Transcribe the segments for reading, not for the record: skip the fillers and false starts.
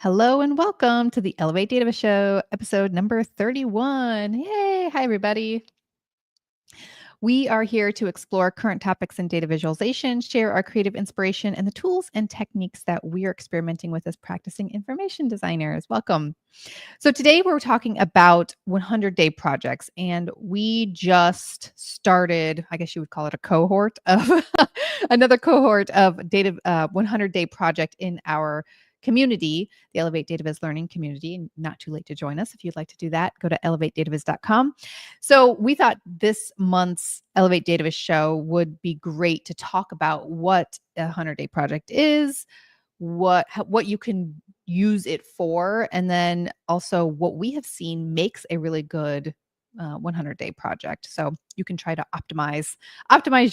Hello and welcome to the Elevate Dataviz Show, episode number 31. Yay! Hi, everybody. We are here to explore current topics in data visualization, share our creative inspiration, and the tools and techniques that we are experimenting with as practicing information designers. Welcome. So today we're talking about 100-day projects, and we just started, I guess you would call it a cohort of another cohort of data 100-day project in our community, the Elevate Dataviz Learning Community. And not too late to join us. If you'd like to do that, go to elevatedataviz.com. So we thought this month's Elevate Dataviz show would be great to talk about what a 100-day project is, what you can use it for, and then also what we have seen makes a really good 100-day project. So you can try to optimize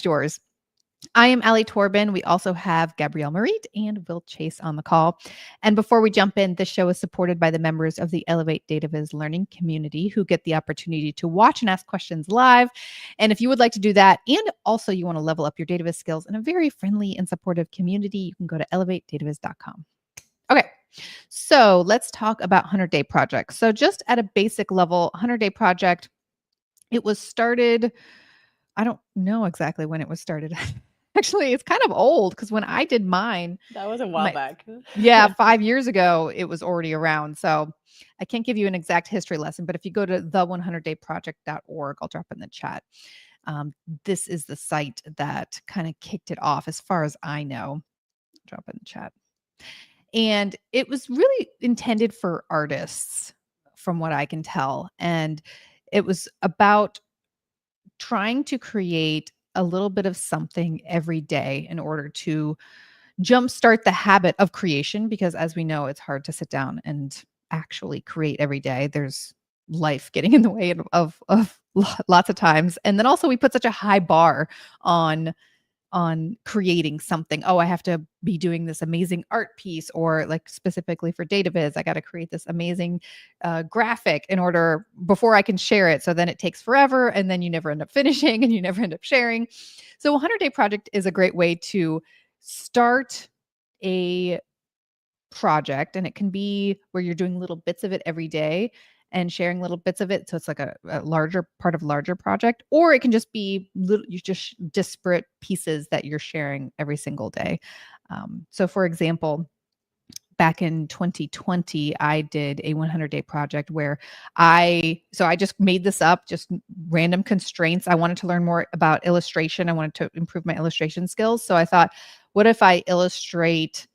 yours. I am Ali Torben. We also have Gabrielle Marit and Will Chase on the call. And before we jump in, this show is supported by the members of the Elevate Dataviz Learning Community who get the opportunity to watch and ask questions live. And if you would like to do that, and also you want to level up your Dataviz skills in a very friendly and supportive community, you can go to elevatedataviz.com. Okay, so let's talk about 100-day projects. So just at a basic level, 100-day project, it was started, I don't know exactly when it was started. Actually, it's kind of old because when I did mine, that was a while back. Yeah, 5 years ago, it was already around. So I can't give you an exact history lesson, but if you go to the100dayproject.org, I'll drop in the chat. This is the site that kind of kicked it off as far as I know. Drop in the chat. And it was really intended for artists, from what I can tell. And it was about trying to create a little bit of something every day in order to jumpstart the habit of creation, because as we know, it's hard to sit down and actually create every day. There's life getting in the way of lots of times. And then also we put such a high bar on creating something. Oh, I have to be doing this amazing art piece, or like specifically for Dataviz, I got to create this amazing graphic in order before I can share it. So then it takes forever, and then you never end up finishing and you never end up sharing. So a 100-day project is a great way to start a project, and it can be where you're doing little bits of it every day and sharing little bits of it. So it's like a larger part of larger project, or it can just be you just disparate pieces that you're sharing every single day. So for example, back in 2020, I did a 100-day project where I just made this up, just random constraints. I wanted to learn more about illustration. I wanted to improve my illustration skills. So I thought, what if I illustrate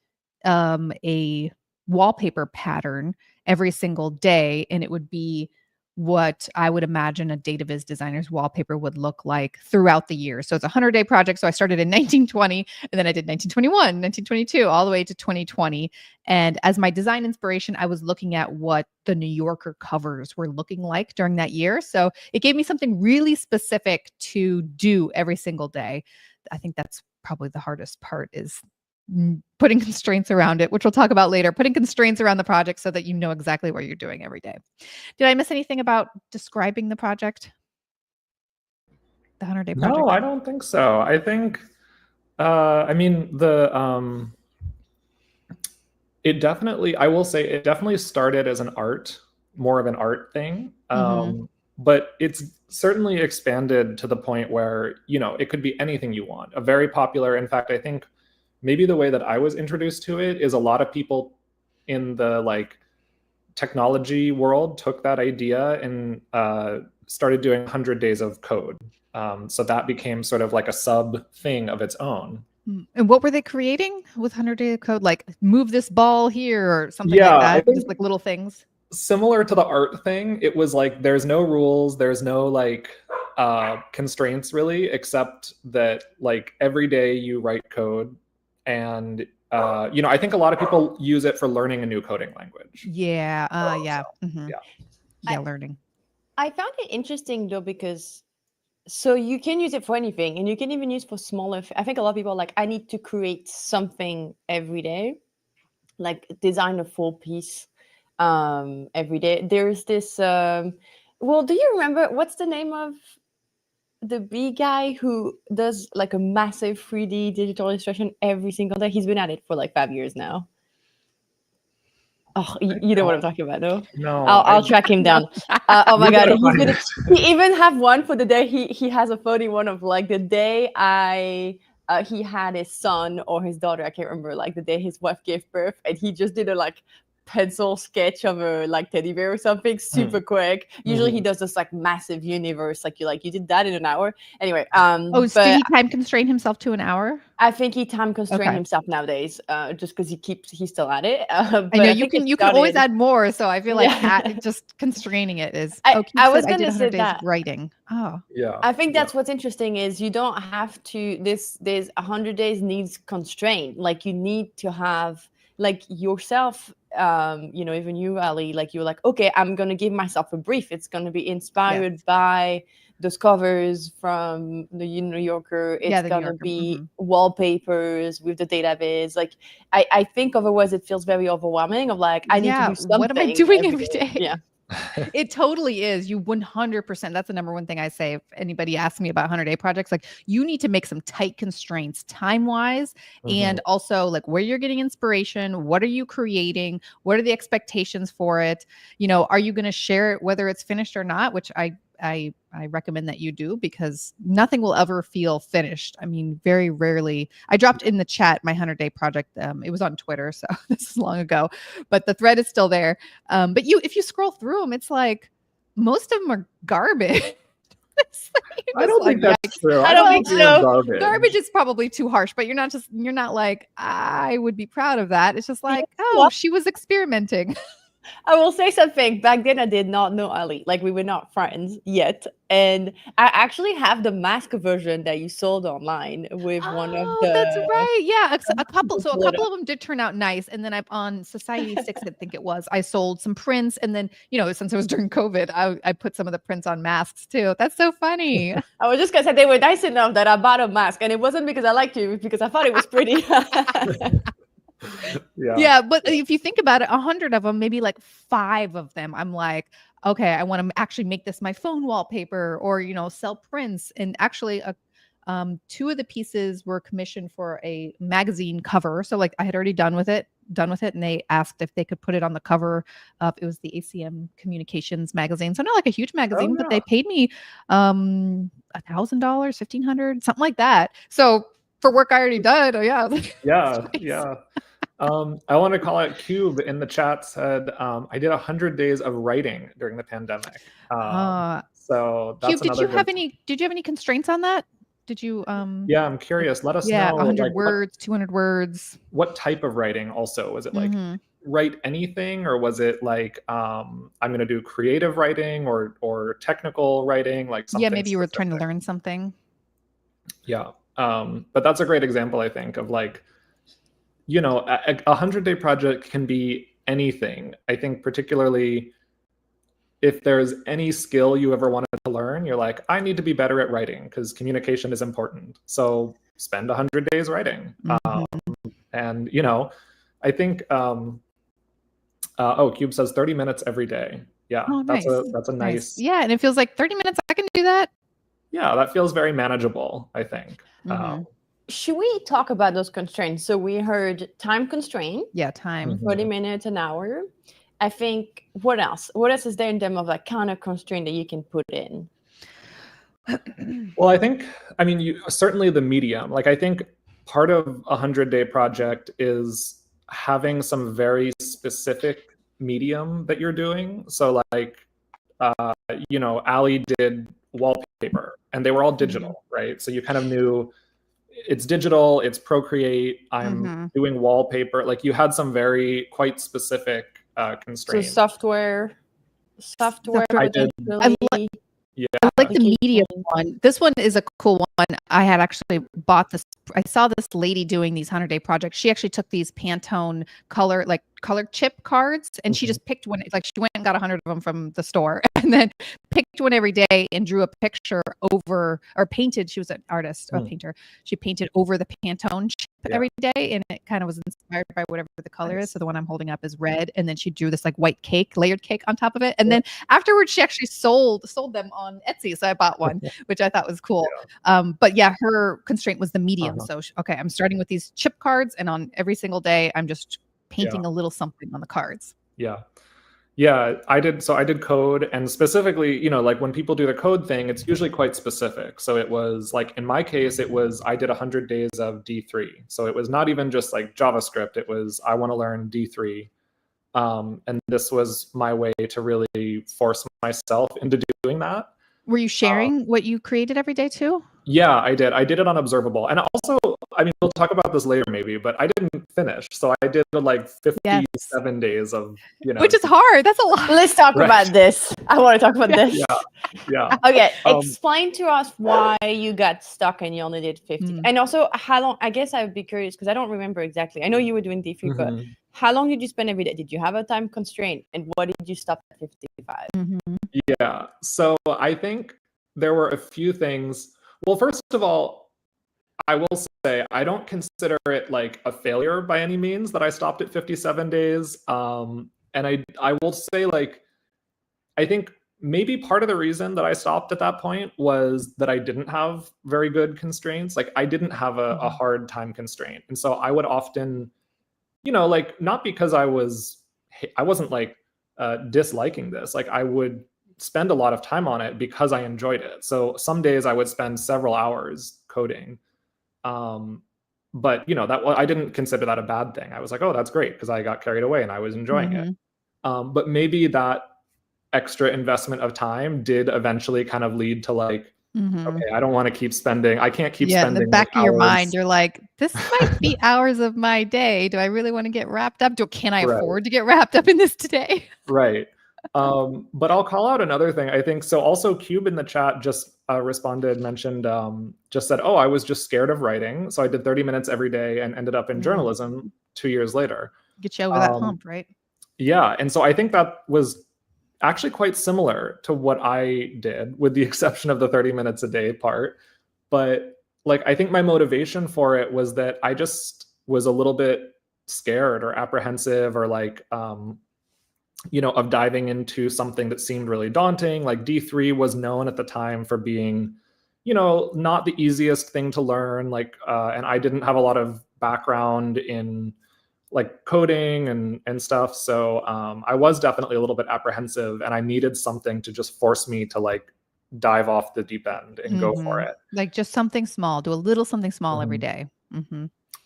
a wallpaper pattern every single day, and it would be what I would imagine a Dataviz designer's wallpaper would look like throughout the year. So it's a 100-day project. So I started in 1920, and then I did 1921, 1922, all the way to 2020. And as my design inspiration, I was looking at what the New Yorker covers were looking like during that year. So it gave me something really specific to do every single day. I think that's probably the hardest part, is putting constraints around it, which we'll talk about later, putting constraints around the project so that you know exactly what you're doing every day. Did I miss anything about describing the project? The 100-day project? No, I don't think so. I think, it definitely started as more of an art thing. But it's certainly expanded to the point where, it could be anything you want. A very popular, in fact, I think maybe the way that I was introduced to it is a lot of people in the technology world took that idea and started doing 100 days of code. So that became sort of like a sub thing of its own. And what were they creating with 100 days of code? Like move this ball here or something like that? I think just like little things? Similar to the art thing, it was like there's no rules, there's no constraints really, except that every day you write code. And I think a lot of people use it for learning a new coding language. Yeah. Learning. I found it interesting though, because so you can use it for anything, and you can even use for smaller. I think a lot of people are like, I need to create something every day, like design a full piece every day. There's this. Well, do you remember what's the name of the big guy who does like a massive 3D digital illustration every single day? He's been at it for like 5 years now. Oh, you know what I'm talking about, no? No, I'll track him down. Oh my You're god, gonna find it. he even have one for the day. He has a funny one of like the day he had his son or his daughter, I can't remember, like the day his wife gave birth, and he just did a like pencil sketch of a like teddy bear or something super quick. Usually he does this like massive universe, like you did that in an hour. Anyway, Oh, so did he time constrain himself to an hour? I think he time constrained himself nowadays, just because he's still at it. But I know you can always add more, so I feel like just constraining it is. I was going to say days that writing. Oh, Yeah. I think that's what's interesting is you don't have to. There's 100 days needs constraint. Like you need to have like yourself. Even you, Ali, like you're like, okay, I'm gonna give myself a brief. It's gonna be inspired by those covers from the New Yorker. It's gonna be wallpapers with the Dataviz. Like I think otherwise it feels very overwhelming of like I need to do something. What am I doing every day? Yeah. It totally is. You 100%. That's the number one thing I say. If anybody asks me about 100-day projects, like you need to make some tight constraints time wise, and also like where you're getting inspiration. What are you creating? What are the expectations for it? Are you going to share it whether it's finished or not? Which I recommend that you do, because nothing will ever feel finished. I mean, very rarely. I dropped in the chat my 100-day project. It was on Twitter, so this is long ago, but the thread is still there. But if you scroll through them, it's like most of them are garbage. I don't think that's true. I don't think so. Garbage is probably too harsh, but you're not like, I would be proud of that. It's just like, she was experimenting. I will say something. Back then, I did not know Ali. Like, we were not friends yet. And I actually have the mask version that you sold online with one of the... that's right. Yeah, a couple of them did turn out nice. And then on Society 6, I think it was, I sold some prints. And then, since it was during COVID, I put some of the prints on masks too. That's so funny. I was just going to say, they were nice enough that I bought a mask. And it wasn't because I liked you, it was because I thought it was pretty. Yeah, but if you think about it, 100 of them, maybe like 5 of them, I'm like, okay, I want to actually make this my phone wallpaper, or sell prints. And actually, 2 of the pieces were commissioned for a magazine cover. So like I had already done with it, and they asked if they could put it on the cover of, it was the ACM Communications magazine. So not like a huge magazine, but they paid me $1,000, $1,500, something like that. So for work I already done, yeah. I want to call out Cube in the chat said, I did 100 days of writing during the pandemic. So that's Cube, did you have any constraints on that? Did you yeah, I'm curious. Let us know. 100 words, 200 words. What type of writing also? Was it like write anything, or was it like I'm going to do creative writing or technical writing, like something? Yeah, maybe you were trying to learn something. Yeah. But that's a great example, I think, of like, a 100-day project can be anything. I think particularly if there's any skill you ever wanted to learn, you're like, I need to be better at writing because communication is important. So spend 100 days writing. And, I think, Cube says 30 minutes every day. Yeah, nice. That's a nice. Yeah, and it feels like 30 minutes, I can do that. Yeah, that feels very manageable, I think. Should we talk about those constraints? So we heard time constraint. Yeah, time. 40 minutes, an hour. I think, what else? What else is there in terms of like kind of constraint that you can put in? Well, I think, certainly the medium. Like, I think part of a 100-day project is having some very specific medium that you're doing. So like, Ali did wallpaper and they were all digital, right? So you kind of knew it's digital, it's Procreate, I'm doing wallpaper. Like you had some quite specific constraints. So software. I did. I like the medium one. This one is a cool one. I had actually bought this. I saw this lady doing these 100-day projects. She actually took these Pantone color chip cards, and she just picked one. Like she went and got 100 of them from the store, and then picked one every day and drew a picture over, or painted. She was an artist, a painter. She painted over the Pantone chip every day, and it kind of was inspired by whatever the color is. So the one I'm holding up is red, and then she drew this like white cake, layered cake on top of it, and then afterwards she actually sold them on Etsy. So I bought one, which I thought was cool. But yeah, her constraint was the medium. So I'm starting with these chip cards, and on every single day I'm just painting a little something on the cards. Yeah, I did. So I did code, and specifically, like when people do the code thing, it's usually quite specific. So it was like, in my case, I did 100 days of D3. So it was not even just like JavaScript. It was, I want to learn D3. And this was my way to really force myself into doing that. Were you sharing what you created every day too? Yeah, I did. I did it on Observable. And also, I mean, we'll talk about this later maybe, but I didn't finish. So I did like 57 days of, Which is hard. That's a lot. Let's talk about this. I want to talk about this. Yeah. Okay, explain to us why you got stuck and you only did 50. And also, how long, I guess I would be curious because I don't remember exactly. I know you were doing D3, but how long did you spend every day? Did you have a time constraint? And what did you stop at 55? Yeah, so I think there were a few things. Well, first of all, I will say I don't consider it like a failure by any means that I stopped at 57 days. And I will say, like, I think maybe part of the reason that I stopped at that point was that I didn't have very good constraints. Like, I didn't have a hard time constraint. And so I would often, like, not because I wasn't like disliking this. Like, I would spend a lot of time on it because I enjoyed it. So some days I would spend several hours coding. But I didn't consider that a bad thing. I was like, oh, that's great, because I got carried away and I was enjoying it. But maybe that extra investment of time did eventually kind of lead to like, okay, I don't want to keep spending. I can't keep spending. In the back like of your hours. mind, you're like, this might be hours of my day. Do I really want to get wrapped up? Can I afford to get wrapped up in this today? Right. But I'll call out another thing. I think so. Also, Cube in the chat just mentioned, just said, oh, I was just scared of writing. So I did 30 minutes every day and ended up in journalism 2 years later. Get you over that hump, right? Yeah. And so I think that was actually quite similar to what I did, with the exception of the 30 minutes a day part. But like, I think my motivation for it was that I just was a little bit scared or apprehensive, or like, of diving into something that seemed really daunting. Like D3 was known at the time for being, not the easiest thing to learn. Like, and I didn't have a lot of background in like coding and stuff. So I was definitely a little bit apprehensive, and I needed something to just force me to like dive off the deep end and go for it. Like just something small, do a little something small every day.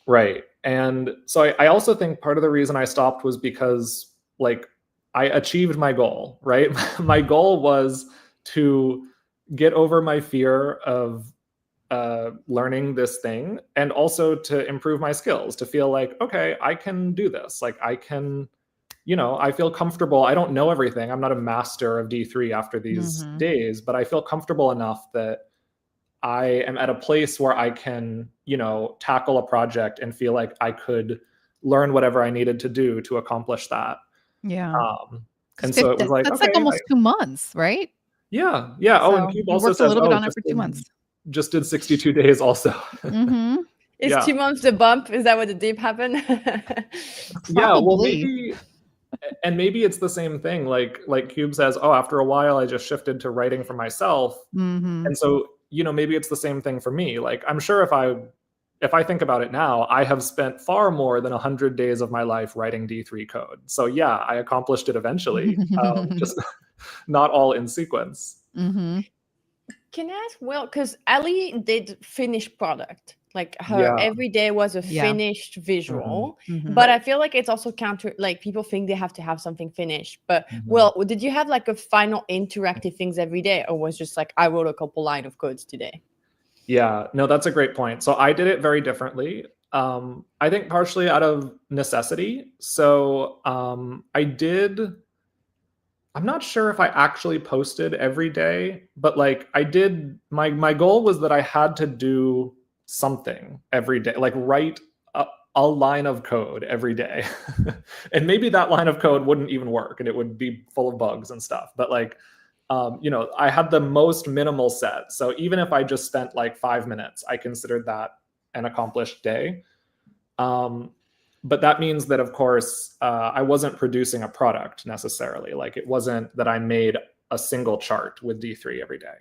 Right. And so I also think part of the reason I stopped was because like I achieved my goal, right? My goal was to get over my fear of learning this thing, and also to improve my skills, to feel like, okay, I can do this. Like I can, I feel comfortable. I don't know everything. I'm not a master of D3 after these days, but I feel comfortable enough that I am at a place where I can, tackle a project and feel like I could learn whatever I needed to do to accomplish that. Yeah. And so it was like, that's okay, like almost 2 months, right? Yeah. Yeah. So and Cube also worked says, a little bit on it for 2 months. Just did 62 days also. Is 2 months the bump? Is that what the dip happened? Yeah, well, maybe it's the same thing. Like Cube says, oh, after a while, I just shifted to writing for myself. And so, maybe it's the same thing for me. Like, I'm sure if I think about it now, I have spent far more than 100 days of my life writing D3 code. So yeah, I accomplished it eventually, just not all in sequence. Can I ask, well, because Ali did finished product. Like her every day was a finished visual. But I feel like it's also like people think they have to have something finished. But well, did you have like a final interactive things every day, or was just like, I wrote a couple line of codes today? Yeah, no, that's a great point. So I did it very differently. I think partially out of necessity. So I'm not sure if I actually posted every day, but like I did, my goal was that I had to do something every day, like write a line of code every day. And maybe that line of code wouldn't even work and it would be full of bugs and stuff. But like, I had the most minimal set. So even if I just spent like 5 minutes, I considered that an accomplished day. But that means that, of course, I wasn't producing a product necessarily. Like it wasn't that I made a single chart with D3 every day.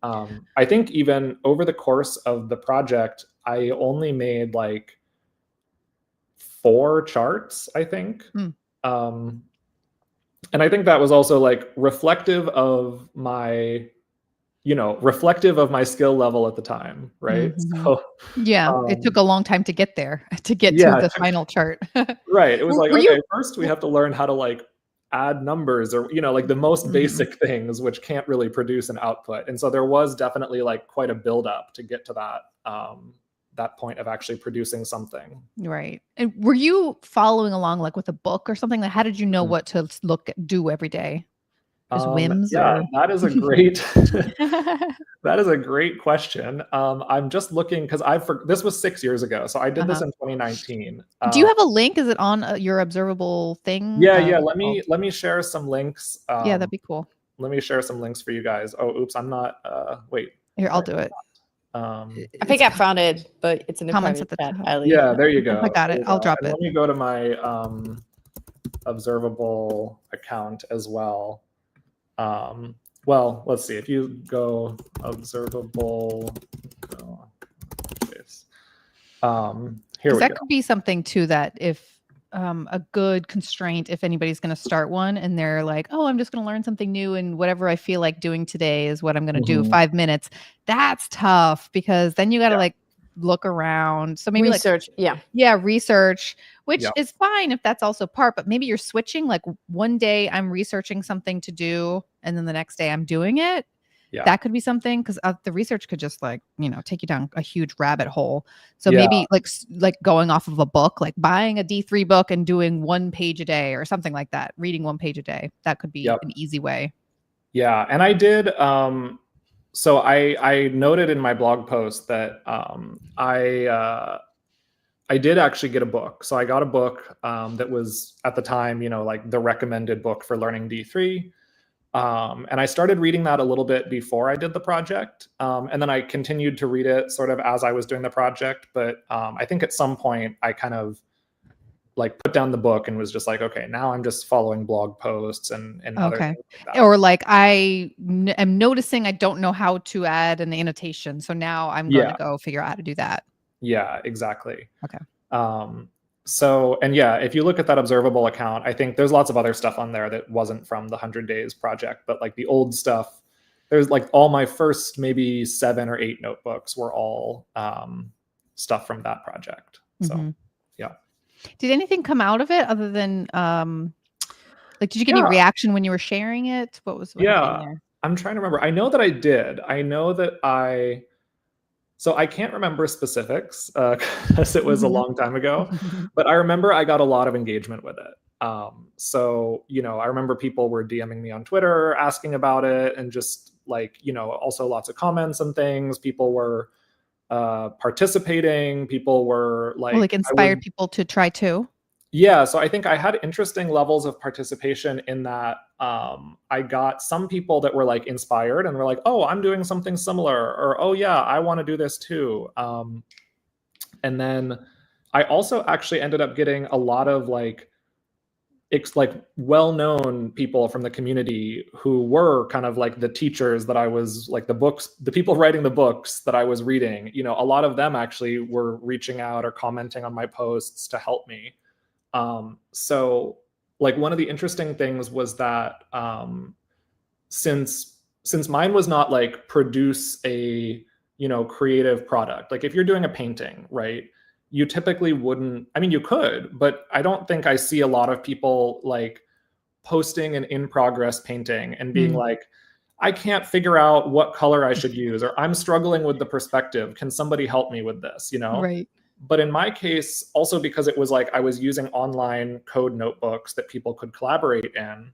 I think even over the course of the project, I only made like 4 charts, I think. And I think that was also like reflective of my skill level at the time, right? Mhm. So Yeah, it took a long time to get there, to get to yeah, the final chart. right. It was like, Were you okay, first we have to learn how to like add numbers, or like the most Mhm. basic things, which can't really produce an output. And so there was definitely like quite a buildup to get to that point of actually producing something. Right. And were you following along like with a book or something? Like, how did you know what to do every day? Just whims Yeah, or that is a great that is a great question. I'm just looking because this was 6 years ago, so I did this Uh-huh. in 2019. Do you have a link? Is it on your observable thing? Yeah. Oh, Let me share some links. yeah, that'd be cool. Let me share some links for you guys. Oh, oops, I'm not. Wait. Here, I'll do it. I think I found it, but it's in the Comments private at the chat, top. Ali. Yeah, there you go. I got it. I'll drop and it. Let me go to my observable account as well. Well, let's see. If you go observable, here we That go. could be something too that if a good constraint, if anybody's going to start one and they're like, oh, I'm just going to learn something new and whatever I feel like doing today is what I'm going to do, 5 minutes. That's tough because then you got to like look around. So maybe research. Research, which Yeah. is fine if that's also part, but maybe you're switching. Like one day I'm researching something to do and then the next day I'm doing it. Yeah. That could be something because the research could just like, take you down a huge rabbit hole. So maybe like going off of a book, like buying a D3 book and doing 1 page a day or something like that, reading 1 page a day. That could be an easy way. Yeah. And I did, so I noted in my blog post that I did actually get a book. So I got a book that was at the time, like the recommended book for learning D3. And I started reading that a little bit before I did the project. And then I continued to read it sort of as I was doing the project. But I think at some point I kind of like put down the book and was just like, okay, now I'm just following blog posts and other things like that. Or like am noticing I don't know how to add an annotation. So now I'm going to go figure out how to do that. Yeah, exactly. Okay. So, and yeah, if you look at that observable account, I think there's lots of other stuff on there that wasn't from the 100 Days project, but like the old stuff, there's like all my first maybe 7 or 8 notebooks were all stuff from that project. So, yeah. Did anything come out of it other than like, did you get any reaction when you were sharing it? What happening there? I'm trying to remember. I know that I did. I know that so I can't remember specifics because it was a long time ago, but I remember I got a lot of engagement with it. So, I remember people were DMing me on Twitter asking about it and just like, also lots of comments and things. People were participating. People were like inspired people to try too. Yeah, so I think I had interesting levels of participation in that. I got some people that were like inspired and were like, oh, I'm doing something similar, or oh yeah, I want to do this too. And then I also actually ended up getting a lot of like well-known people from the community who were kind of like the teachers that I was like the people writing the books that I was reading. A lot of them actually were reaching out or commenting on my posts to help me. So like one of the interesting things was that since mine was not like produce a creative product, like if you're doing a painting, right, you typically wouldn't, I mean you could, but I don't think I see a lot of people like posting an in progress painting and being like, I can't figure out what color I should use, or I'm struggling with the perspective, can somebody help me with this, Right. But in my case, also because it was like I was using online code notebooks that people could collaborate in,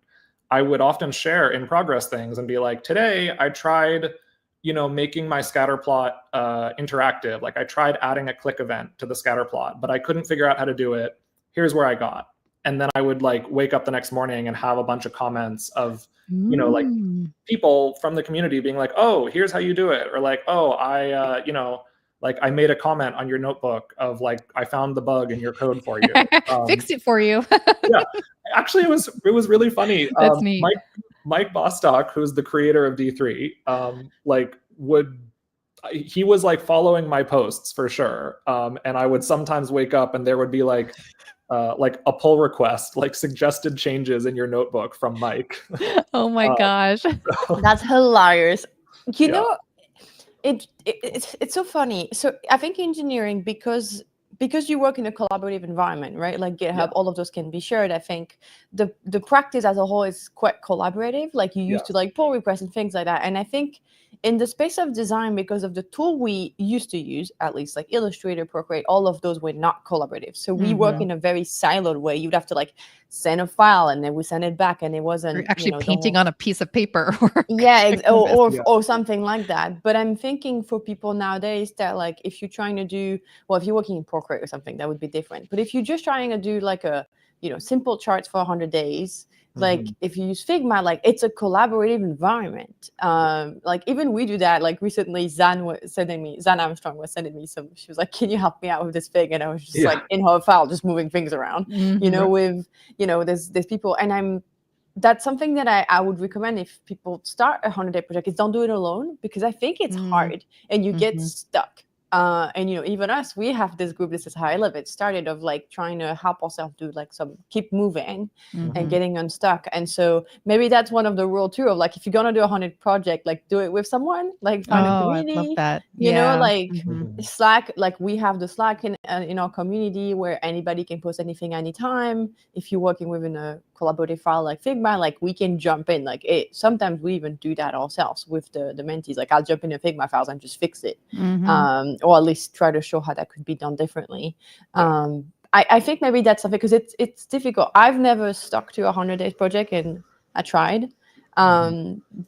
I would often share in progress things and be like, today I tried, making my scatter plot interactive. Like I tried adding a click event to the scatter plot, but I couldn't figure out how to do it. Here's where I got. And then I would like wake up the next morning and have a bunch of comments of, like people from the community being like, oh, here's how you do it. Or like, oh, like I made a comment on your notebook of like, I found the bug in your code for you. Fixed it for you. Yeah, actually it was really funny. That's neat. Mike Bostock, who's the creator of D3, he was like following my posts for sure. And I would sometimes wake up and there would be like like a pull request, like suggested changes in your notebook from Mike. Oh my gosh. That's hilarious. You Yeah. know, it's so funny. So I think engineering, because you work in a collaborative environment, right? Like GitHub, all of those can be shared. I think the practice as a whole is quite collaborative. Like you used to like pull requests and things like that. And I think in the space of design, because of the tool we used to use, at least like Illustrator, Procreate, all of those were not collaborative. So we work in a very siloed way. You'd have to like send a file and then we send it back, and it wasn't You're actually painting on a piece of paper. or something like that. But I'm thinking for people nowadays that like if you're trying to do, well, if you're working in Procreate or something, that would be different. But if you're just trying to do like a, simple charts for 100 days, like if you use Figma, like it's a collaborative environment. Like even we do that. Like recently, Zan Armstrong was sending me some. She was like, "Can you help me out with this fig?" And I was just like in her file, just moving things around. There's people, and that's something that I would recommend if people start a 100-day project, is don't do it alone, because I think it's hard and you get stuck. And even us, we have this group, this is how Elevate started, of like trying to help ourselves do like some keep moving and getting unstuck. And so maybe that's one of the rule too, of like if you're gonna do a 100 project, like do it with someone, like find a community. I love that. Like Slack, like we have the Slack in our community where anybody can post anything anytime. If you're working within a collaborative file like Figma, like we can jump in. Like sometimes we even do that ourselves with the mentees. Like I'll jump into Figma files and just fix it. Or at least try to show how that could be done differently. I think maybe that's something, because it's difficult. I've never stuck to a 100-day project, and I tried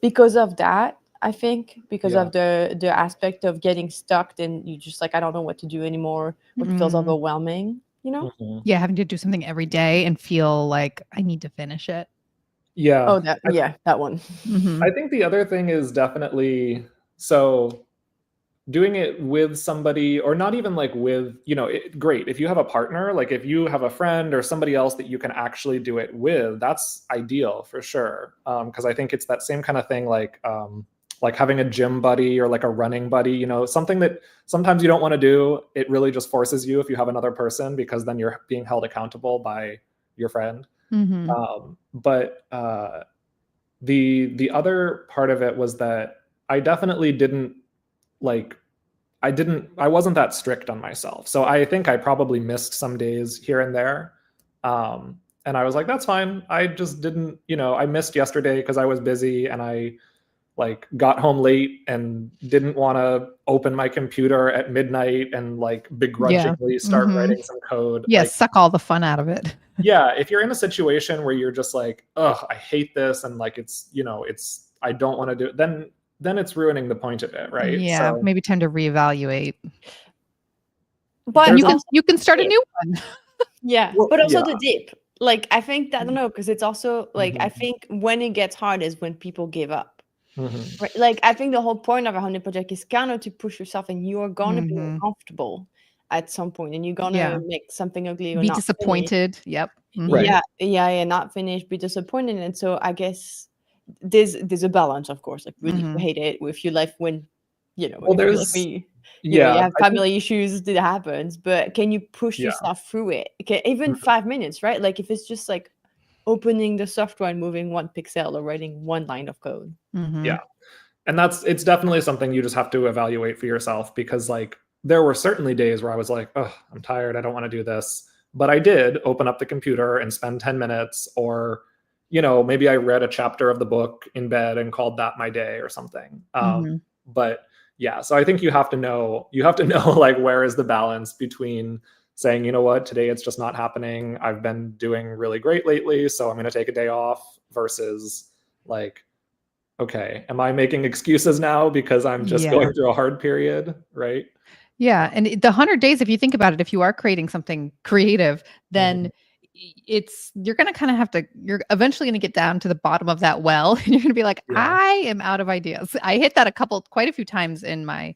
because of that. I think because of the aspect of getting stuck, and you just like, I don't know what to do anymore, or it feels overwhelming, having to do something every day and feel like I need to finish it. That one. I think the other thing is definitely, so doing it with somebody, or not even like with, great. If you have a partner, like if you have a friend or somebody else that you can actually do it with, that's ideal for sure. Because I think it's that same kind of thing, like having a gym buddy or like a running buddy, something that sometimes you don't want to do. It really just forces you if you have another person, because then you're being held accountable by your friend. But the other part of it was that I definitely didn't I wasn't that strict on myself. So I think I probably missed some days here and there. And I was like, that's fine. I just didn't, I missed yesterday because I was busy, and I like got home late and didn't want to open my computer at midnight and like begrudgingly start writing some code. Suck all the fun out of it. If you're in a situation where you're just like, oh, I hate this, and like it's, I don't want to do it, then it's ruining the point of it, right? Yeah, so maybe time to reevaluate. But you can start a new one. But also the dip. Like I think that, I don't know, because it's also like I think when it gets hard is when people give up. Right? Like I think the whole point of a 100 project is kind of to push yourself, and you're gonna be uncomfortable at some point, and you're gonna make something ugly or be not disappointed. Finish. Yep. Not finished, be disappointed. And so I guess there's a balance, of course. Like really hate it with your life when there's you have family issues that happens, but can you push yourself through it? Even 5 minutes, right? Like if it's just like opening the software and moving one pixel or writing one line of code. And it's definitely something you just have to evaluate for yourself, because like there were certainly days where I was like, oh, I'm tired, I don't want to do this, but I did open up the computer and spend 10 minutes, or maybe I read a chapter of the book in bed and called that my day or something. But so I think you have to know like, where is the balance between saying, you know what, today it's just not happening. I've been doing really great lately, so I'm going to take a day off, versus like, okay, am I making excuses now because I'm just going through a hard period, right? Yeah. And the 100 days, if you think about it, if you are creating something creative, then you're going to kind of you're eventually going to get down to the bottom of that well, and you're going to be like, I am out of ideas. I hit that quite a few times in my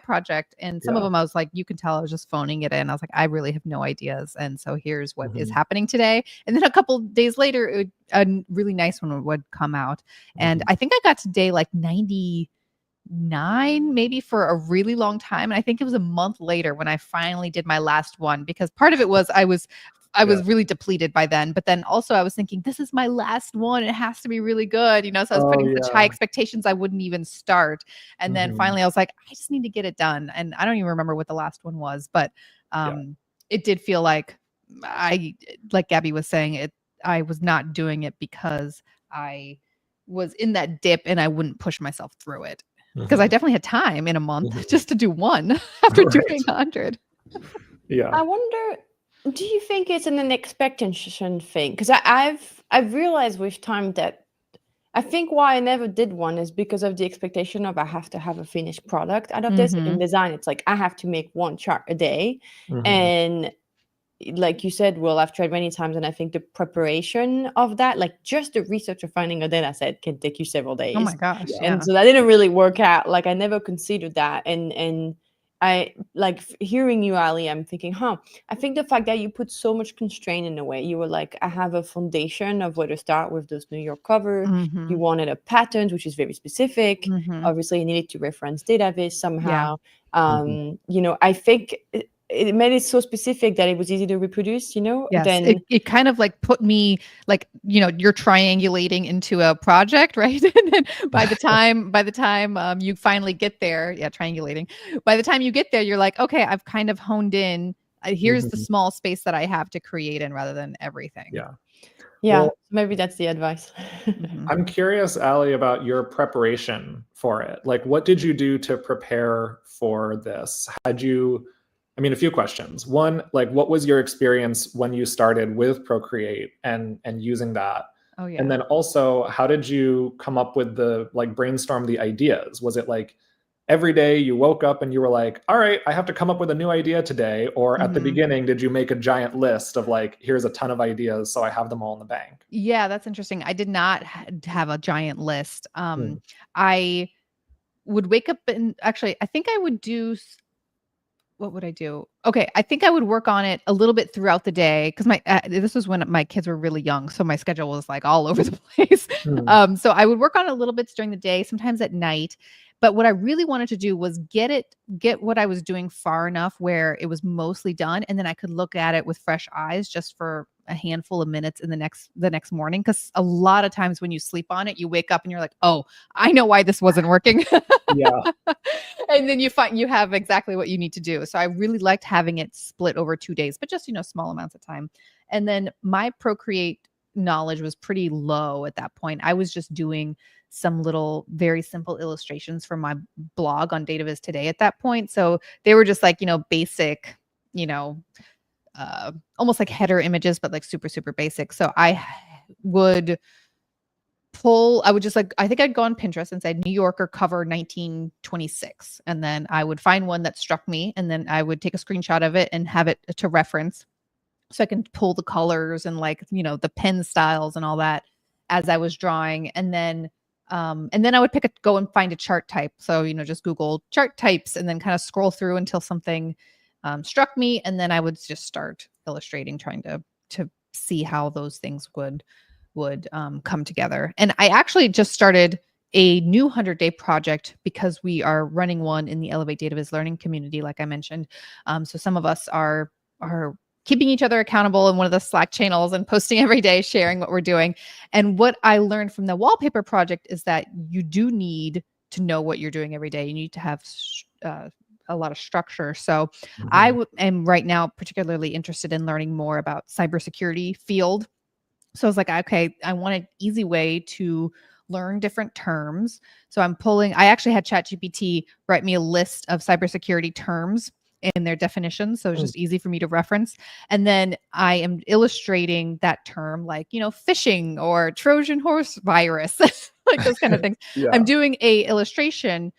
project. And some of them I was like, you can tell I was just phoning it in. I was like, I really have no ideas. And so here's what is happening today. And then a couple days later, a really nice one would come out. And I think I got to day like 99 maybe for a really long time. And I think it was a month later when I finally did my last one, because part of it was I was really depleted by then. But then also I was thinking, this is my last one. It has to be really good. So I was putting such high expectations I wouldn't even start. And then finally I was like, I just need to get it done. And I don't even remember what the last one was, but it did feel like like Gabby was saying, I was not doing it because I was in that dip and I wouldn't push myself through it. Because I definitely had time in a month just to do one after doing 100. Yeah. I wonder, do you think it's an expectation thing? Because I've realized with time that I think why I never did one is because of the expectation of I have to have a finished product out of this. In design, it's like I have to make one chart a day. And like you said, Will, I've tried many times, and I think the preparation of that, like just the research of finding a data set, can take you several days. Oh my gosh. And so that didn't really work out. Like I never considered that. And I like hearing you, Ali, I'm thinking, I think the fact that you put so much constraint in a way, you were like, I have a foundation of where to start with those New York cover. You wanted a pattern, which is very specific. Obviously, you needed to reference Dataviz somehow. I think it made it so specific that it was easy to reproduce, Yes, then it kind of like put me like, you're triangulating into a project, right? And then by the time you finally get there, triangulating. By the time you get there, you're like, okay, I've kind of honed in. Here's the small space that I have to create in rather than everything. Yeah. Well, Maybe that's the advice. I'm curious, Ali, about your preparation for it. Like, what did you do to prepare for this? A few questions. One, like, what was your experience when you started with Procreate and using that? Oh, yeah. And then also, how did you come up with brainstorm the ideas? Was it like every day you woke up and you were like, all right, I have to come up with a new idea today? Or at the beginning, did you make a giant list of like, here's a ton of ideas, so I have them all in the bank? Yeah, that's interesting. I did not have a giant list. I would wake up and actually, I think I would do... What would I do? Okay, I think I would work on it a little bit throughout the day because this was when my kids were really young, so my schedule was like all over the place. So I would work on it a little bit during the day, sometimes at night. But what I really wanted to do was get what I was doing far enough where it was mostly done, and then I could look at it with fresh eyes just for a handful of minutes in the next morning. Because a lot of times when you sleep on it, you wake up and you're like, oh, I know why this wasn't working. Yeah. And then you find you have exactly what you need to do. So I really liked having it split over 2 days, but just, small amounts of time. And then my Procreate knowledge was pretty low at that point. I was just doing some little very simple illustrations for my blog on Dataviz Today at that point. So they were just like, basic, almost like header images, but like super, super basic. So I would just like, I think I'd go on Pinterest and say New Yorker cover 1926. And then I would find one that struck me. And then I would take a screenshot of it and have it to reference. So I can pull the colors and like, the pen styles and all that as I was drawing. And then I would go and find a chart type. So, just Google chart types and then kind of scroll through until something struck me. And then I would just start illustrating, trying to see how those things would come together. And I actually just started a new 100-day project because we are running one in the Elevate Dataviz Learning Community, like I mentioned. So some of us are keeping each other accountable in one of the Slack channels and posting every day, sharing what we're doing. And what I learned from the wallpaper project is that you do need to know what you're doing every day. You need to have a lot of structure. So I am right now particularly interested in learning more about cybersecurity field. So I was like, okay, I want an easy way to learn different terms. So I actually had ChatGPT write me a list of cybersecurity terms in their definitions. So it's just easy for me to reference. And then I am illustrating that term like, phishing or Trojan horse virus, like those kind of things. Yeah. I'm doing a illustration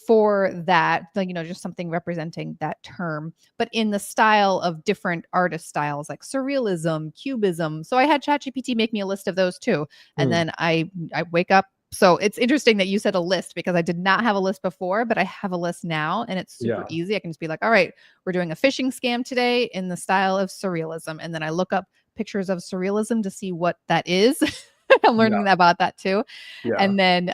for that, like, just something representing that term, but in the style of different artist styles like surrealism, cubism. So I had ChatGPT make me a list of those too. And then I wake up. So it's interesting that you said a list because I did not have a list before, but I have a list now and it's super easy. I can just be like, all right, we're doing a phishing scam today in the style of surrealism. And then I look up pictures of surrealism to see what that is. I'm learning about that too. Yeah. And then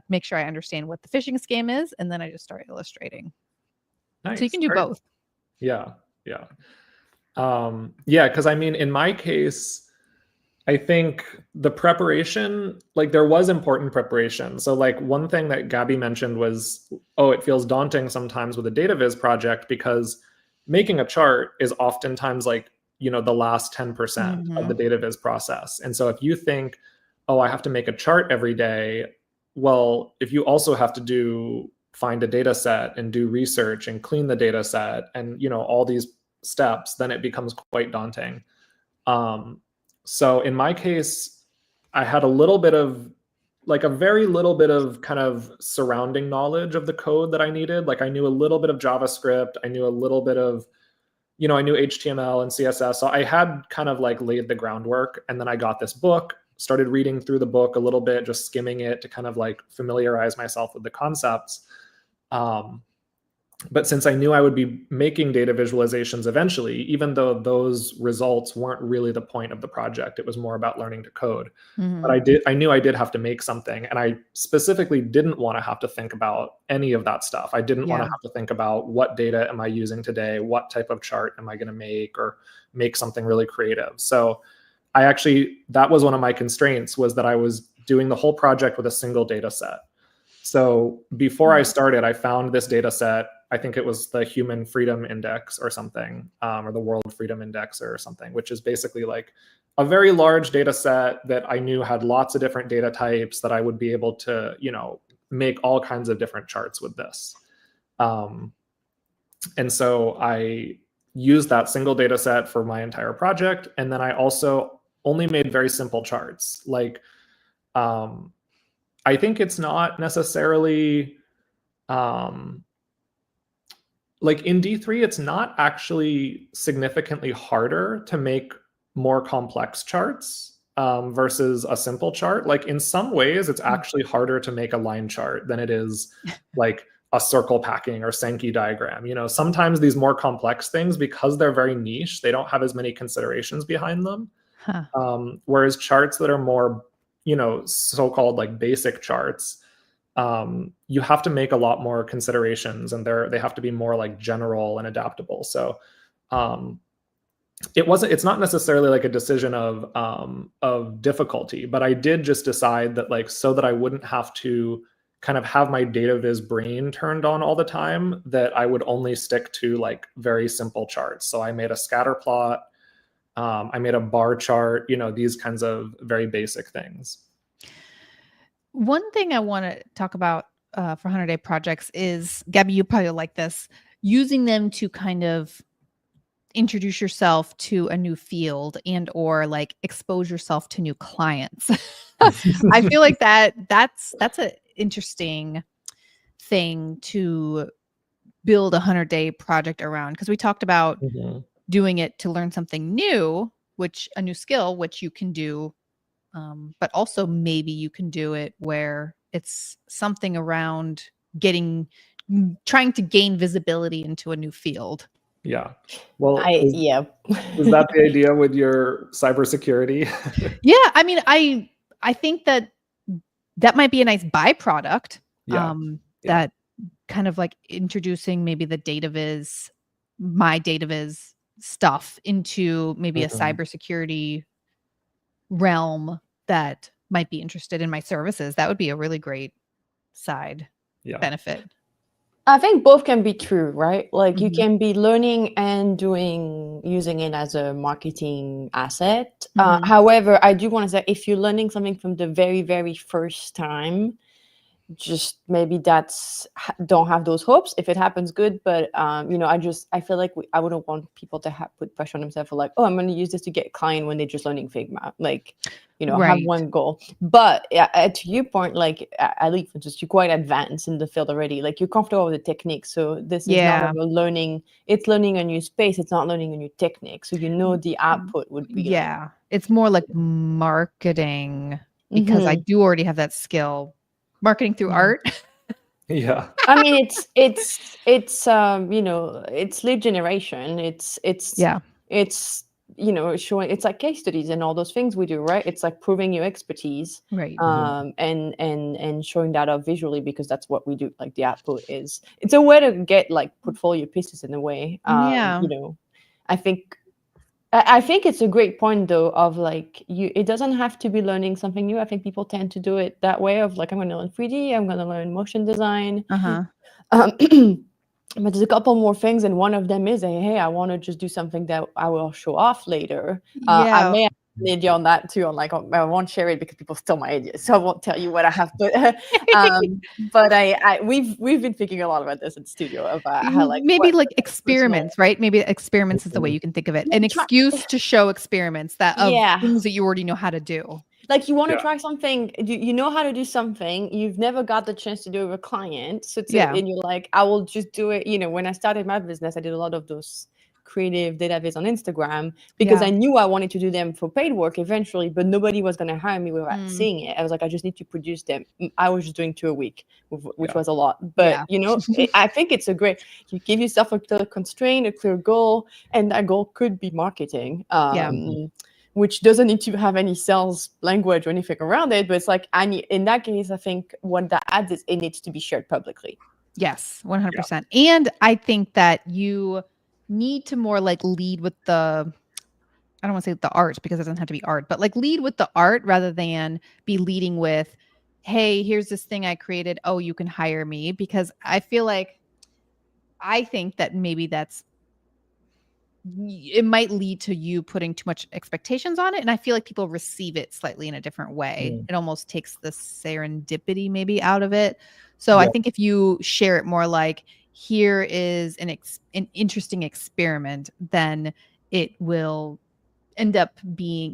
make sure I understand what the phishing scam is. And then I just start illustrating. Nice. So you can do both. Yeah. Yeah. Yeah, because I mean, in my case, I think the preparation, like there was important preparation. So like one thing that Gabby mentioned was, oh, it feels daunting sometimes with a Dataviz project because making a chart is oftentimes like, you know, the last 10% of the Dataviz process. And so if you think, oh, I have to make a chart every day, well, if you also have to find a data set and do research and clean the data set and, you know, all these steps, then it becomes quite daunting. So in my case, I had a little bit of like a very little bit of kind of surrounding knowledge of the code that I needed. Like I knew a little bit of JavaScript. I knew a little bit of, you know, I knew HTML and CSS. So I had kind of like laid the groundwork. And then I got this book, started reading through the book a little bit, just skimming it to kind of like familiarize myself with the concepts. But since I knew I would be making data visualizations eventually, even though those results weren't really the point of the project, it was more about learning to code. But I knew I did have to make something. And I specifically didn't want to have to think about any of that stuff. I didn't want to have to think about what data am I using today? What type of chart am I going to make, or make something really creative? So I actually, that was one of my constraints, was that I was doing the whole project with a single data set. So before I started, I found this data set. I think it was the Human Freedom Index or something, or the World Freedom Index or something, which is basically like a very large data set that I knew had lots of different data types that I would be able to, you know, make all kinds of different charts with this. And so I used that single data set for my entire project. And then I also only made very simple charts. Like, I think it's not necessarily, like in D3, it's not actually significantly harder to make more complex charts versus a simple chart. Like in some ways, it's actually harder to make a line chart than it is like a circle packing or Sankey diagram. You know, sometimes these more complex things, because they're very niche, they don't have as many considerations behind them. Whereas charts that are more, you know, so-called like basic charts, you have to make a lot more considerations, and they have to be more like general and adaptable. So it's not necessarily like a decision of difficulty, but I did just decide that, like, so that I wouldn't have to kind of have my Dataviz brain turned on all the time, that I would only stick to like very simple charts. So I made a scatter plot, I made a bar chart, you know, these kinds of very basic things. One thing I want to talk about for 100-day projects is, Gabby, you probably like this, using them to kind of introduce yourself to a new field and or like expose yourself to new clients. I feel like that's an interesting thing to build a 100-day project around, because we talked about doing it to learn something new, a new skill, which you can do. But also maybe you can do it where it's something around trying to gain visibility into a new field. Yeah. Well, is that the idea with your cybersecurity? Yeah. I mean, I think that might be a nice byproduct. That kind of like introducing maybe my Dataviz stuff into maybe a cybersecurity realm that might be interested in my services. That would be a really great side benefit. I think both can be true, right? Like you can be learning and using it as a marketing asset. However, I do want to say, if you're learning something from the very, very first time, just maybe don't have those hopes. If it happens, good. But you know, I feel like I wouldn't want people to put pressure on themselves for like, oh, I'm going to use this to get a client when they're just learning Figma. Like, you know, have one goal. But to your point, like at least you're quite advanced in the field already. Like you're comfortable with the technique. So this is not about learning. It's learning a new space. It's not learning a new technique. So you know the output would be. It's more like marketing, because I do already have that skill. Marketing through art. I mean, it's you know, it's lead generation. It's you know, showing, it's like case studies and all those things we do, right? It's like proving your expertise, right? And showing that up visually, because that's what we do. Like the output it's a way to get like portfolio pieces in a way. You know, I think I think it's a great point though of like it doesn't have to be learning something new. I think people tend to do it that way of like, I'm going to learn 3D, I'm going to learn motion design. But there's a couple more things, and one of them is, hey, I want to just do something that I will show off later. I may have an idea on that too. On like, I won't share it because people steal my ideas, so I won't tell you what I have. But we've been thinking a lot about this in studio about how like maybe like experiments, right? Maybe experiments is the way you can think of it. An excuse to show experiments of things that you already know how to do. Like you want to try something, you know how to do something, you've never got the chance to do it with a client. So and you're like, I will just do it. You know, when I started my business, I did a lot of those creative Dataviz on Instagram because I knew I wanted to do them for paid work eventually, but nobody was going to hire me without seeing it. I was like, I just need to produce them. I was just doing 2 a week, which was a lot. But, you know, I think it's you give yourself a clear constraint, a clear goal, and that goal could be marketing. Which doesn't need to have any sales language or anything around it, but it's like, in that case, I think what that adds is it needs to be shared publicly. Yes, 100%. And I think that you need to more like lead with I don't want to say the art because it doesn't have to be art, but like lead with the art rather than be leading with, hey, here's this thing I created. Oh, you can hire me. Because I think that maybe it might lead to you putting too much expectations on it. And I feel like people receive it slightly in a different way. It almost takes the serendipity maybe out of it. So I think if you share it more like, here is an interesting experiment, then it will end up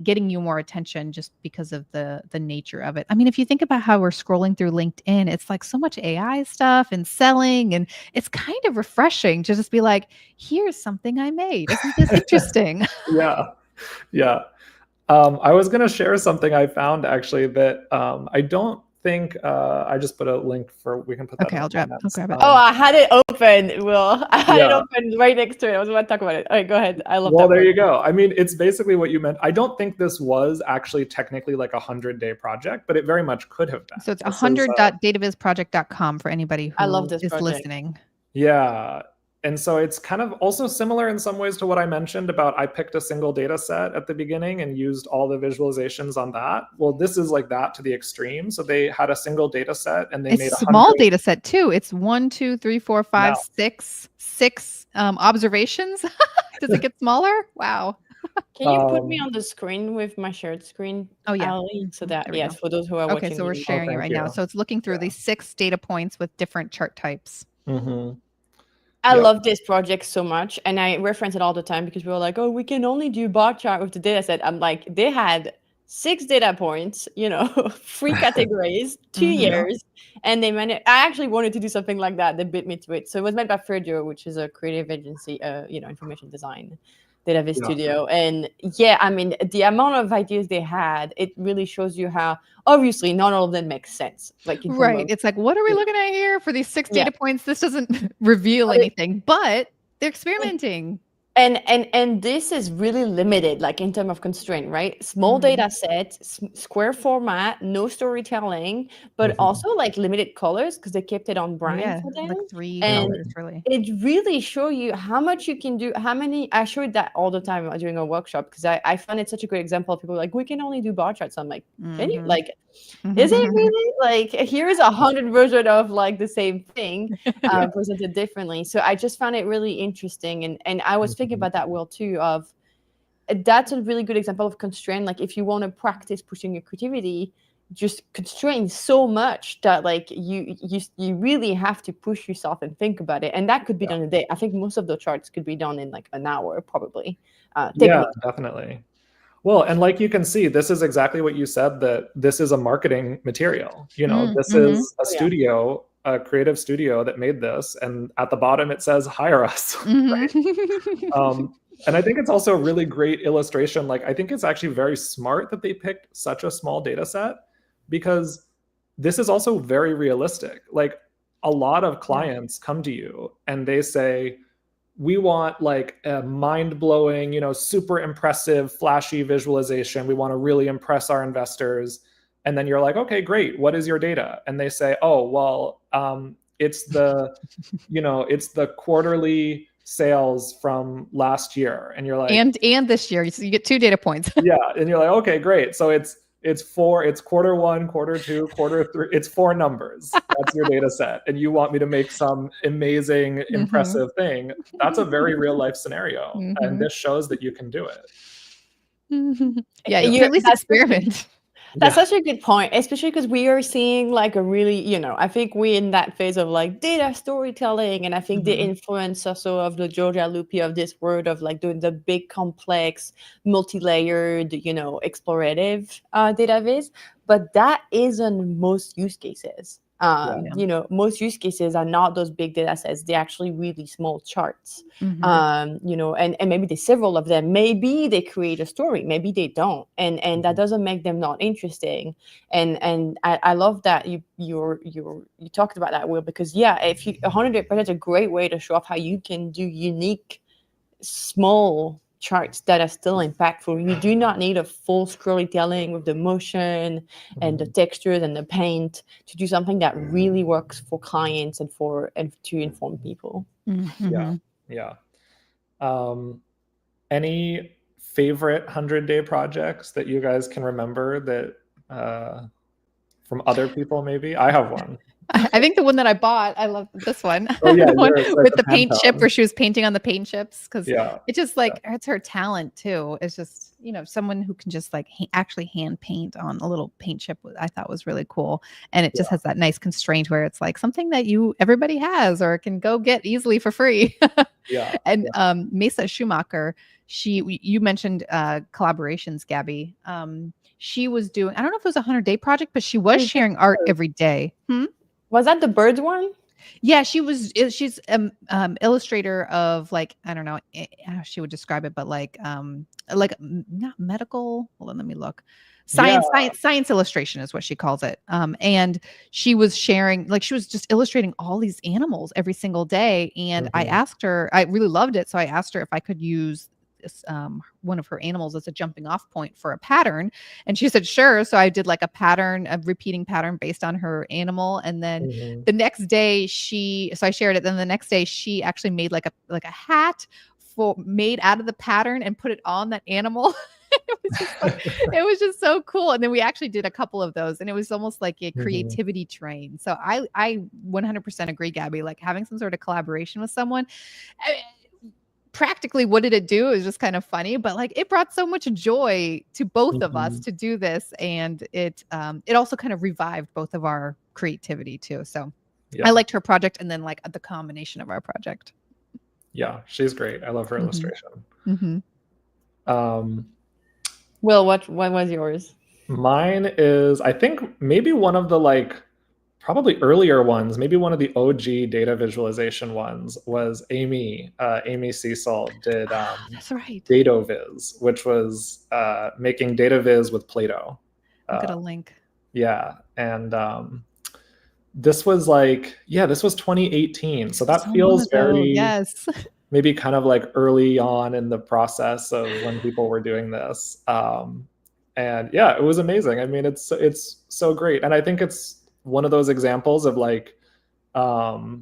getting you more attention just because of the nature of it. I mean, if you think about how we're scrolling through LinkedIn, it's like so much AI stuff and selling, and it's kind of refreshing to just be like, here's something I made. Isn't this interesting? Yeah. I was going to share something I found actually that I don't think I just put a link we can put that. Okay, I'll grab it. I had it open, Will. I had it open right next to it. I was about to talk about it. All right, go ahead. I love that. Well, there you go. I mean, it's basically what you meant. I don't think this was actually technically like 100-day project, but it very much could have been. So it's 100.datavizproject.com for anybody who I love this is project. listening. Yeah. And so it's kind of also similar in some ways to what I mentioned about I picked a single data set at the beginning and used all the visualizations on that. Well, this is like that to the extreme. So they had a single data set and they made a small data set too. It's 1, 2, 3, 4, 5, 6 observations. Does it get smaller? Wow. Can you put me on the screen with my shared screen? Oh yeah. Ali, so that for those who are watching. Okay, so we're sharing it right now. So it's looking through these 6 data points with different chart types. I love this project so much, and I reference it all the time because we were like, oh, we can only do bar chart with the data set. I'm like, they had 6 data points, 3 categories, 2 years, and they managed. I actually wanted to do something like that. They beat me to it. So it was made by Ferdio, which is a creative agency, information design, Dataviz Studio. And I mean, the amount of ideas they had, it really shows you how obviously not all of them make sense. Like it's like, what are we looking at here for these 6 data points? This doesn't reveal anything, but they're experimenting. And this is really limited, like in terms of constraint, right? Small data set, square format, no storytelling, but also like limited colors because they kept it on brand for them. Like 3 and colors, really. It really show you how much you can do. I showed that all the time during a workshop because I found it such a great example of people like, we can only do bar charts. I'm like, can you is it really like, here's 100 version of like the same thing presented differently. So I just found it really interesting. And I was thinking about that, Will, too, of that's a really good example of constraint. Like if you want to practice pushing your creativity, just constrain so much that like you really have to push yourself and think about it. And that could be done in a day. I think most of the charts could be done in like an hour, probably. Definitely. Well, and like you can see, this is exactly what you said, that this is a marketing material. This is a studio, a creative studio that made this. And at the bottom, it says, hire us. Right? And I think it's also a really great illustration. Like, I think it's actually very smart that they picked such a small data set because this is also very realistic. Like a lot of clients come to you and they say, we want like a mind-blowing, super impressive, flashy visualization. We want to really impress our investors. And then you're like, okay, great. What is your data? And they say, oh, well, it's the, it's the quarterly sales from last year, and you're like, and this year, so you get 2 data points. yeah, and you're like, okay, great. So it's quarter 1, quarter 2, quarter 3. It's 4 numbers. That's your data set, and you want me to make some amazing, impressive thing. That's a very real life scenario, and this shows that you can do it. Yeah, you can at least experiment. That's such a good point, especially because we are seeing like a really, I think we're in that phase of like data storytelling, and I think the influence also of the Georgia Lupi of this word of like doing the big, complex, multi-layered, explorative database. But that isn't most use cases. Most use cases are not those big data sets. They're actually really small charts. And maybe there's several of them. Maybe they create a story, maybe they don't. And that doesn't make them not interesting. And I love that you talked about that, Will, because if you 100 project is a great way to show off how you can do unique, small charts that are still impactful. You do not need a full storytelling with the motion and the textures and the paint to do something that really works for clients and to inform people. Yeah. Any favorite 100-day projects that you guys can remember that from other people? Maybe I have one. I think the one that I bought, I love this one. Oh, yeah, the one with the paint chip, where she was painting on the paint chips, because it just it's her talent too. It's just someone who can just like actually hand paint on a little paint chip. I thought was really cool, and it just has that nice constraint where it's like something that everybody has or can go get easily for free. And Mesa Schumacher, you mentioned collaborations, Gabby. She was doing, I don't know if it was a 100-day project, but she was sharing art every day. Was that the birds one? Yeah, she's illustrator of like, I don't know how she would describe it, but like not medical. Hold on, let me look. Science illustration is what she calls it. And she was sharing, like she was just illustrating all these animals every single day. And I asked her, I really loved it. So I asked her if I could use one of her animals as a jumping off point for a pattern, and she said sure. So I did like a repeating pattern based on her animal, and then the next day I shared it. Then the next day she actually made like a hat made out of the pattern and put it on that animal. It was just so cool. And then we actually did a couple of those, and it was almost like a creativity train. So I 100% agree, Gabby, like having some sort of collaboration with someone. Practically, what did it do? It was just kind of funny, but like it brought so much joy to both of us to do this, and it also kind of revived both of our creativity too. So I liked her project, and then like the combination of our project. Yeah, she's great. I love her illustration. Will, what was yours? Mine is, I think maybe one of the probably earlier ones, maybe one of the OG data visualization ones was Amy Cecil did that's right. Dataviz, which was making Dataviz with Play-Doh. I'll get a link. Yeah. And this was 2018. So that feels very, maybe kind of like early on in the process of when people were doing this. And yeah, it was amazing. I mean, it's so great. And I think it's one of those examples of like, it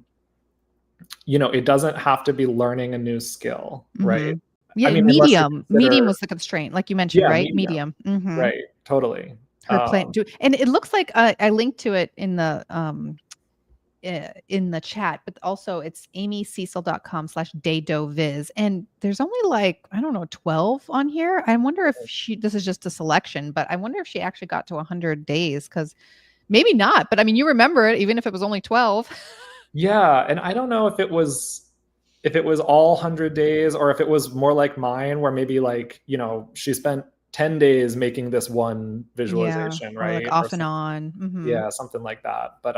doesn't have to be learning a new skill, right? Yeah, I mean, medium was the constraint, like you mentioned, right? Medium. Right, totally. Her plan, and it looks like I linked to it in the chat, but also it's amycecil.com/dataviz, and there's only like, I don't know, 12 on here. I wonder if this is just a selection, but I wonder if she actually got to 100 days, because maybe not, but I mean, you remember it, even if it was only 12. Yeah. And I don't know if it was all 100 days, or if it was more like mine, where maybe like, she spent 10 days making this one visualization, right? Like off and on. Yeah, something like that. But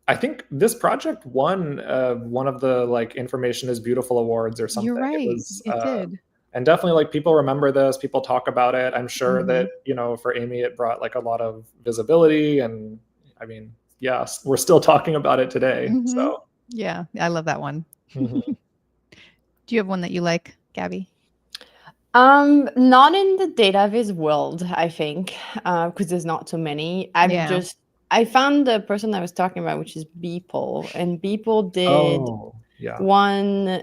I think this project won one of the like Information is Beautiful awards or something. You're right. It did. And definitely like people remember this, people talk about it. I'm sure that, for Amy, it brought like a lot of visibility, and I mean, yes, we're still talking about it today. So yeah, I love that one. Do you have one that you like, Gabby? Not in the Dataviz world, I think, because there's not so many. I found the person I was talking about, which is Beeple, and Beeple did one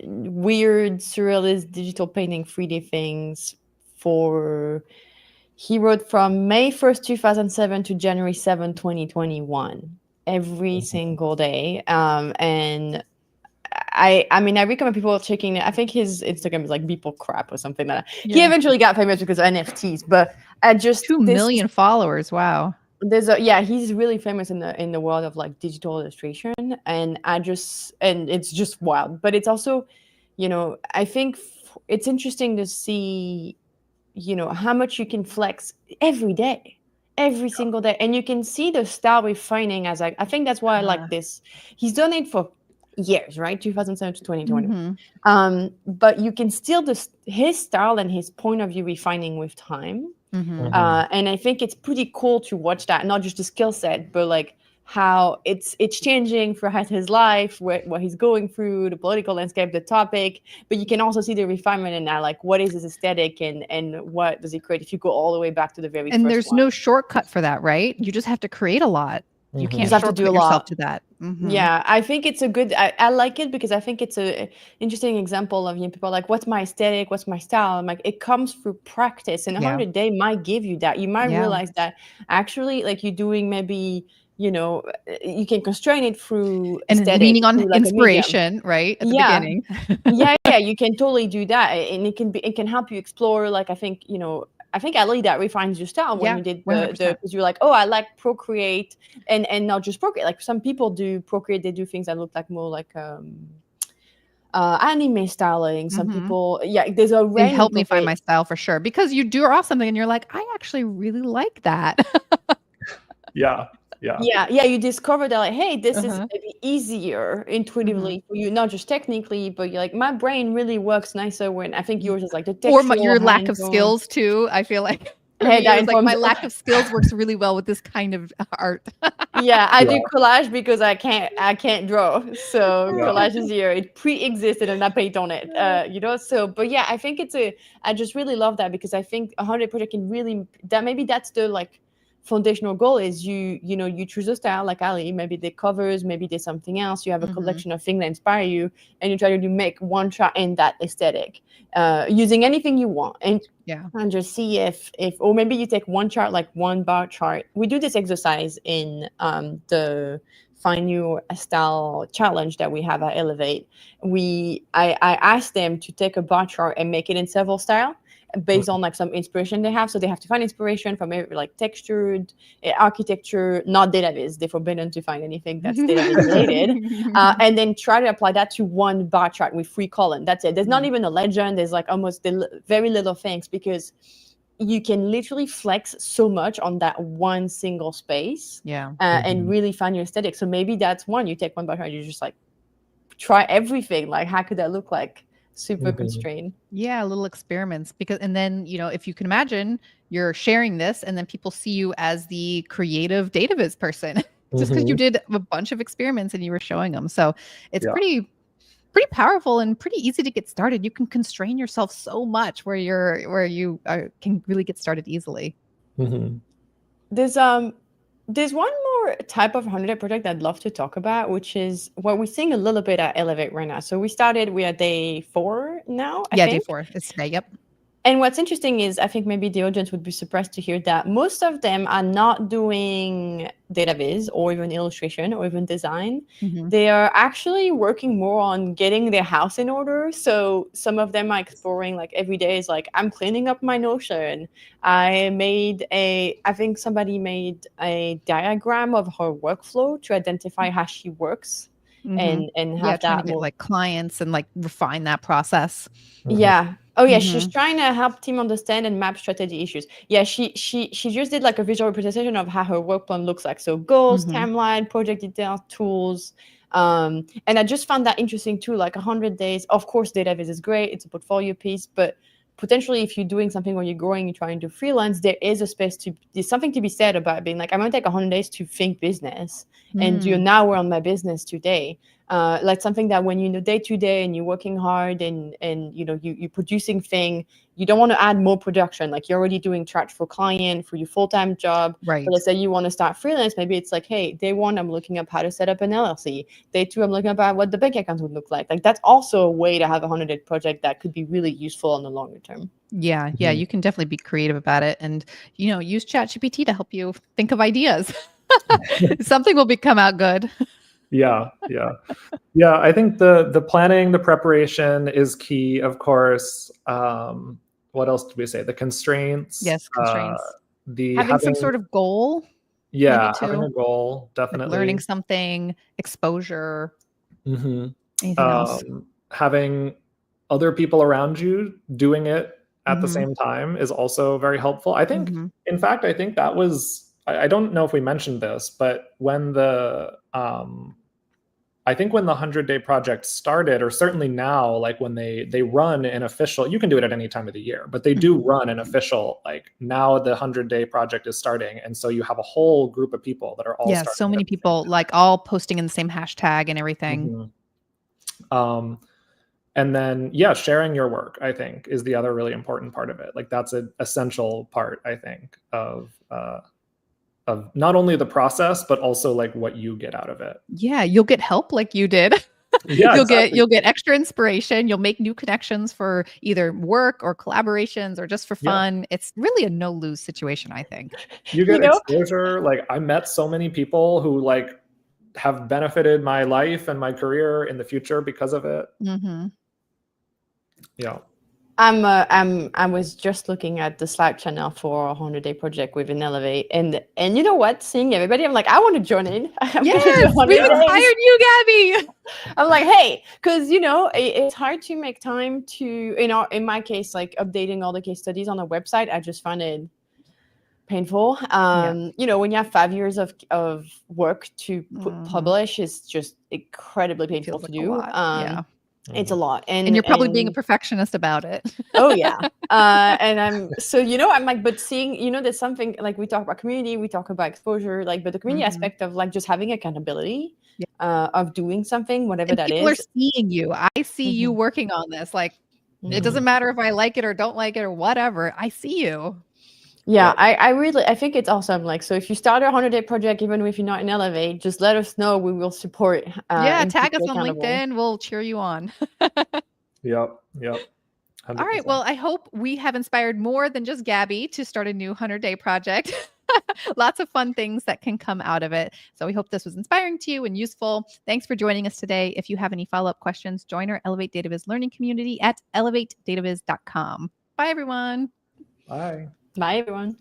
weird, surrealist, digital painting, 3D things he wrote from May 1st, 2007 to January 7, 2021, every single day. And I mean, I recommend people checking it. I think his Instagram is like Beeple Crap or something like that. He eventually got famous because of NFTs, but I just 2 million followers. Wow. He's really famous in the world of like digital illustration, and it's just wild. But it's also, I think it's interesting to see, how much you can flex every day, every single day, and you can see the style refining. As I think that's why I like this. He's done it for years, right? 2007 to 2020. But you can still his style and his point of view refining with time. And I think it's pretty cool to watch that, not just the skill set, but like how it's changing throughout his life, what he's going through, the political landscape, the topic. But you can also see the refinement in that, like what is his aesthetic and what does he create if you go all the way back to the very first And there's one. no shortcut for that, right? You just have to create a lot. You can't have to do a yourself lot to that. Yeah, I think it's a good, I like it because I think it's a interesting example of, people are like, what's my aesthetic, what's my style? I'm like, it comes through practice, and 100 day might give you that. You might realize that actually, like, you're doing maybe, you can constrain it through and aesthetic, leaning on through, like, inspiration, right, at the beginning. You can totally do that, and it can help you explore. Like, I think Ali, that refines your style when you did because you're like, oh, I like Procreate, and not just Procreate. Like, some people do Procreate, they do things that look like more like anime styling. Some people, there's a range. It helped me find my style for sure, because you draw something and you're like, I actually really like that. You discover that, like, hey, this is maybe easier intuitively for you, not just technically, but you're like, my brain really works nicer when, I think yours is like the textual, or your lack of skills too. I feel like my lack of skills works really well with this kind of art. I do collage because I can't draw, so collage is here. It pre-existed and I paint on it, so. But I think I just really love that, because I think 100 project can really, that's the like foundational goal is you choose a style like Ali, maybe the covers, maybe there's something else, you have a collection of things that inspire you, and you try to make one shot in that aesthetic, using anything you want, and just see if or maybe you take one chart, like one bar chart. We do this exercise in the Find Your Style challenge that we have at Elevate. I asked them to take a bar chart and make it in several styles, based on like some inspiration they have. So they have to find inspiration from like textured architecture, not Dataviz. They're forbidden to find anything that's Dataviz related. And then try to apply that to one bar chart with 3 columns. That's it. There's not even a legend. There's like almost very little things, because you can literally flex so much on that one single space, and really find your aesthetic. So maybe that's one. You take one bar chart, you just like try everything. Like, how could that look like? Super constrained. Little experiments, and then if you can imagine, you're sharing this and then people see you as the creative Dataviz person just because you did a bunch of experiments and you were showing them. So it's pretty powerful and pretty easy to get started. You can constrain yourself so much where you can really get started easily. There's one more type of 100 project I'd love to talk about, which is what we're seeing a little bit at Elevate right now. So we are day 4 now. I think. Day 4. It's today. Yep. And what's interesting is, I think maybe the audience would be surprised to hear that most of them are not doing Dataviz or even illustration or even design. They are actually working more on getting their house in order. So some of them are exploring, like, every day is like, I'm cleaning up my Notion. I think somebody made a diagram of her workflow to identify how she works. And have that get, like, clients and like refine that process. She's trying to help team understand and map strategy issues. She just did like a visual representation of how her work plan looks like. So goals, timeline, project details, tools. And I just found that interesting too. Like 100 days, of course, Dataviz is great. It's a portfolio piece, but potentially if you're doing something where you're growing, you're trying to freelance, there's something to be said about being like, I'm going to take 100 days to think business and do an hour on my business today. like something that when you know day to day and you're working hard and you know you're producing thing, you don't want to add more production. Like you're already doing charge for client for your full-time job. Right. But let's say you want to start freelance. Maybe it's like, hey, day one, I'm looking up how to set up an LLC. Day two, I'm looking up what the bank account would look like. Like that's also a way to have a 100-day project that could be really useful in the longer term. Yeah. Yeah. You can definitely be creative about it and, you know, use ChatGPT to help you think of ideas. Something will come out good. Yeah. I think the planning, the preparation is key, of course. What else did we say? The constraints. Yes, constraints. The having some sort of goal. Yeah, having a goal, definitely. Like learning something, exposure. Mm-hmm. Anything else? Having other people around you doing it at the same time is also very helpful. I think, in fact, I think that was, I don't know if we mentioned this, but when I think when the 100-day project started, or certainly now, like when they run an official, you can do it at any time of the year, but they do run an official, like now the 100-day project is starting. And so you have a whole group of people that are all starting. So many people like all posting in the same hashtag and everything. And then, sharing your work, I think, is the other really important part of it. Like that's an essential part, I think, of not only the process, but also like what you get out of it. Yeah, you'll get help like you did. Yeah, you'll get extra inspiration. You'll make new connections for either work or collaborations or just for fun. It's really a no-lose situation, I think. You get exposure. Like I met so many people who like have benefited my life and my career in the future because of it. Yeah. I was just looking at the Slack channel for a 100-day project within Elevate, and you know what? Seeing everybody, I'm like, I want to join in. Yes, we've inspired you, Gabby. I'm like, hey, because you know it's hard to make time to, you know, in my case, like updating all the case studies on the website. I just find it painful. You know, when you have 5 years of work to publish, it's just incredibly painful to do. It's a lot. And you're probably being a perfectionist about it. Oh, yeah. And I'm like, but seeing, you know, there's something like we talk about community, we talk about exposure, like, but the community aspect of like just having accountability of doing something, whatever that is. People are seeing you. I see you working on this. Like, it doesn't matter if I like it or don't like it or whatever. I see you. Yeah, I think it's awesome. Like, so if you start a 100-day project, even if you're not in Elevate, just let us know. We will support. Tag us on LinkedIn. We'll cheer you on. Yep. 100%. All right. Well, I hope we have inspired more than just Gabby to start a new 100-day project. Lots of fun things that can come out of it. So we hope this was inspiring to you and useful. Thanks for joining us today. If you have any follow-up questions, join our Elevate Dataviz Learning Community at elevatedataviz.com. Bye, everyone. Bye. Bye, everyone.